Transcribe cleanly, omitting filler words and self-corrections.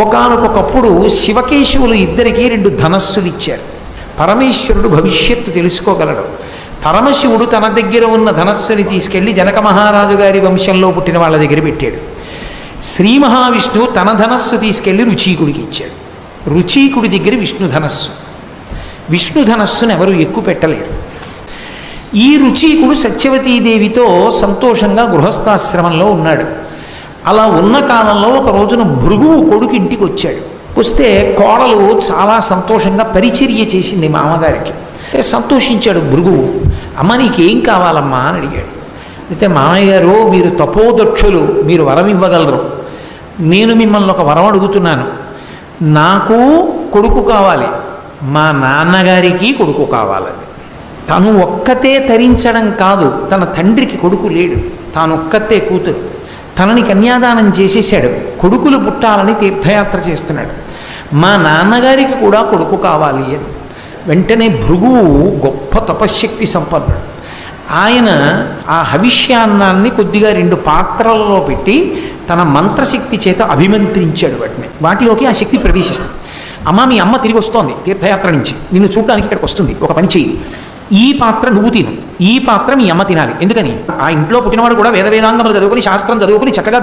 ఒకానొకప్పుడు శివకేశవులు ఇద్దరికీ 2 ధనస్సులు ఇచ్చారు. పరమేశ్వరుడు భవిష్యత్తు తెలుసుకోగలడు. పరమశివుడు తన దగ్గర ఉన్న ధనస్సుని తీసుకెళ్లి జనక మహారాజు గారి వంశంలో పుట్టిన వాళ్ళ దగ్గర పెట్టాడు. శ్రీ మహావిష్ణువు తన ధనస్సు తీసుకెళ్లి రుచీకుడికి ఇచ్చాడు. రుచీకుడి దగ్గర విష్ణు ధనస్సు. విష్ణు ధనస్సును ఎవరు ఎక్కువ పెట్టలేరు. ఈ రుచీకుడు సత్యవతీదేవితో సంతోషంగా గృహస్థాశ్రమంలో ఉన్నాడు. అలా ఉన్న కాలంలో ఒక రోజున భృగువు కొడుకు ఇంటికి వచ్చాడు. వస్తే కోడలు చాలా సంతోషంగా పరిచర్య చేసింది మామగారికి. సంతోషించాడు భృగువు. అమ్మ నీకేం కావాలమ్మా అని అడిగాడు. అయితే మామయ్య గారు మీరు తపోదక్షులు, మీరు వరం ఇవ్వగలరు. నేను మిమ్మల్ని ఒక వరం అడుగుతున్నాను. నాకు కొడుకు కావాలి, మా నాన్నగారికి కొడుకు కావాలని. తను ఒక్కతే తరించడం కాదు, తన తండ్రికి కొడుకు లేడు, తానొక్కతే కూతురు. తనని కన్యాదానం చేసేసాడు. కొడుకులు పుట్టాలని తీర్థయాత్ర చేస్తున్నాడు. మా నాన్నగారికి కూడా కొడుకు కావాలి అని. వెంటనే భృగువు గొప్ప తపశ్శక్తి సంపన్నుడు. ఆయన ఆ హవిష్యాన్నాన్ని కొద్దిగా 2 పాత్రలలో పెట్టి తన మంత్రశక్తి చేత అభిమంత్రించాడు. వాటిలోకి ఆ శక్తి ప్రవేశిస్తుంది. అమ్మ మీ అమ్మ తిరిగి వస్తోంది తీర్థయాత్ర నుంచి, నిన్ను చూడడానికి ఇక్కడికి వస్తుంది. ఒక పని చెయ్యి, ఈ పాత్ర నువ్వు తిను, ఈ పాత్ర మీ అమ్మ తినాలి. ఎందుకని? ఆ ఇంట్లో పుట్టినవాడు కూడా వేదాంగములు చదువుకుని శాస్త్రం చదువుకుని చక్కగా